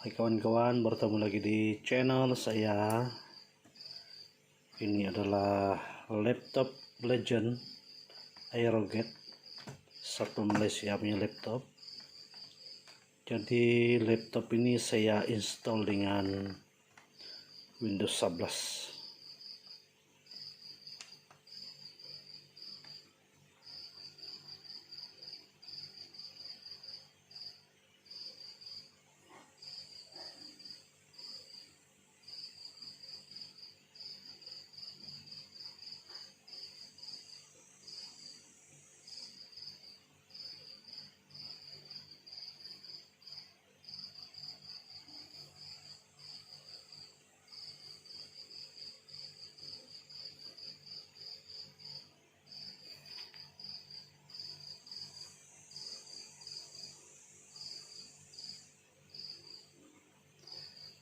Hai kawan-kawan, bertemu lagi di channel saya. Ini adalah laptop Legend Aerojet, satu Malaysia punya laptop. Jadi laptop ini saya install dengan Windows 11.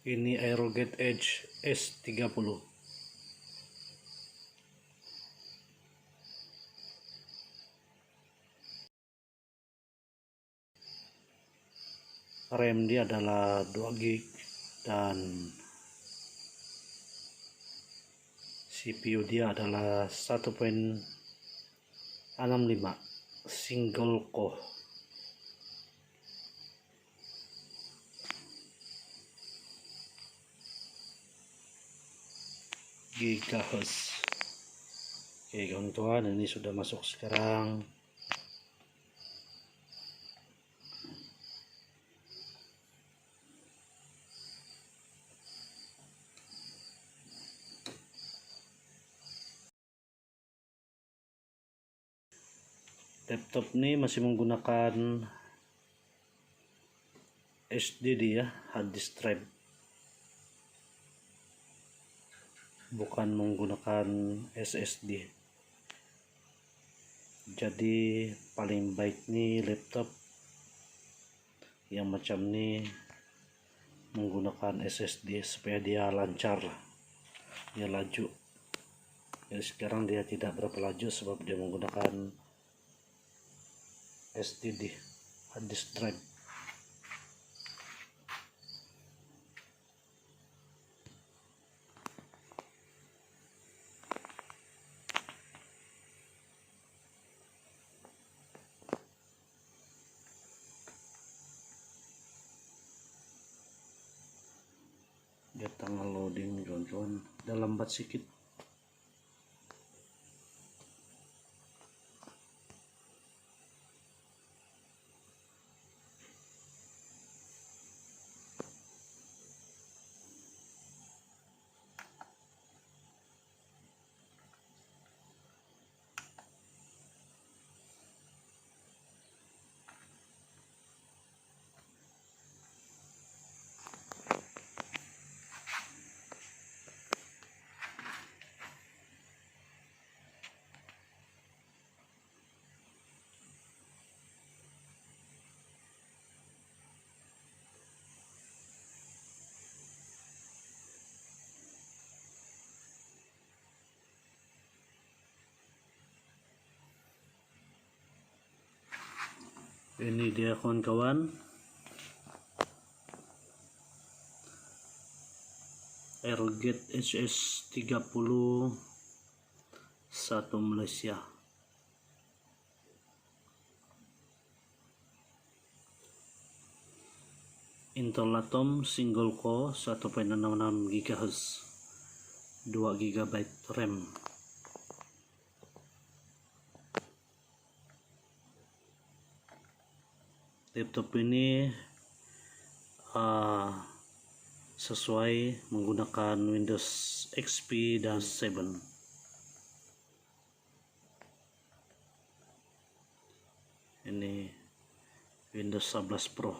Ini Aerojet Edge S30. RAM dia adalah 2 GB dan CPU dia adalah 1.65 single core. GHz. Oke kawan-kawan, ini sudah masuk sekarang. Laptop ini masih menggunakan SSD ya, hard disk drive, bukan menggunakan SSD. Jadi paling baik nih laptop yang macam ini menggunakan SSD supaya dia lancar, dia laju. Jadi sekarang dia tidak berapa laju sebab dia menggunakan SSD, hard disk drive. Dia tengah loading kawan-kawan, udah lambat sedikit. Ini dia kawan-kawan, Aerojet HS30 satu Malaysia. Intel Atom single core 1.66 GHz, 2 GB RAM. Laptop ini sesuai menggunakan Windows XP dan 7. Ini Windows 11 Pro.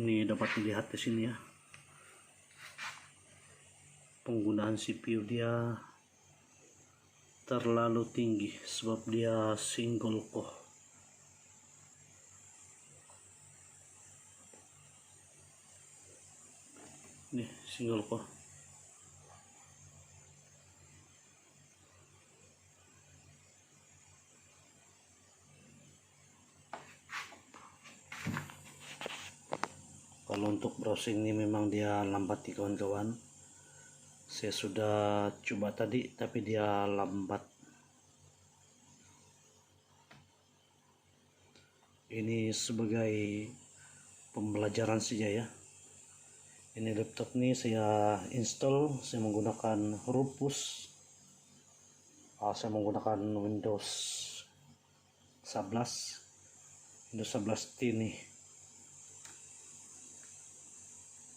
Ini dapat dilihat di sini ya, penggunaan CPU dia terlalu tinggi sebab dia single core. Nih single core. Kalau untuk browsing ini memang dia lambat nih kawan-kawan. Saya sudah coba tadi tapi dia lambat. Ini sebagai pembelajaran saja ya. Ini laptop ini saya install, saya menggunakan Rufus. Saya menggunakan Windows 11 T nih.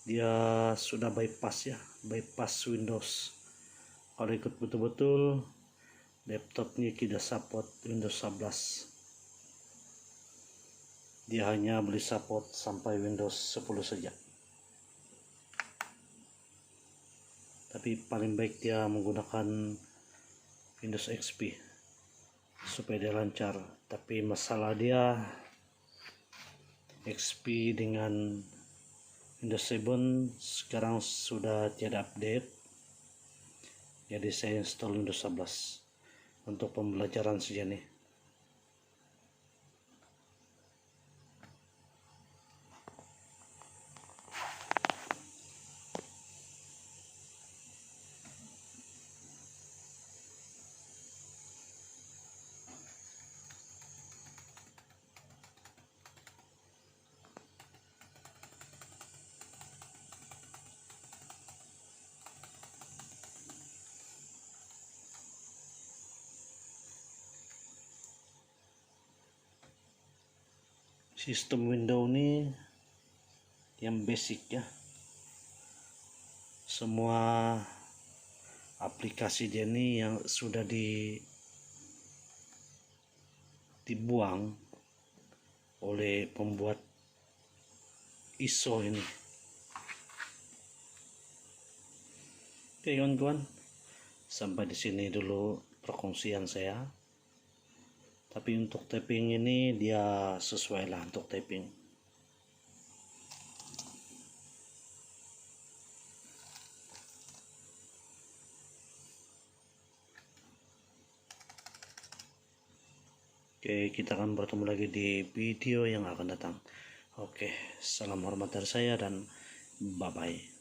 Dia sudah bypass ya, bypass Windows. Kalau ikut betul-betul laptop ini tidak support Windows 11. Dia hanya boleh support sampai Windows 10 saja. Tapi paling baik dia menggunakan Windows XP supaya dia lancar. Tapi masalah dia XP dengan Windows 7 sekarang sudah tiada update, jadi saya install Windows 11 untuk pembelajaran saja nih. Sistem Windows ini yang basic ya, semua aplikasi dia ini yang sudah dibuang oleh pembuat ISO ini. Oke kawan-kawan, sampai di sini dulu perkongsian saya. Tapi untuk typing ini dia sesuai lah untuk typing. Oke, kita akan bertemu lagi di video yang akan datang. Oke, salam hormat dari saya dan bye-bye.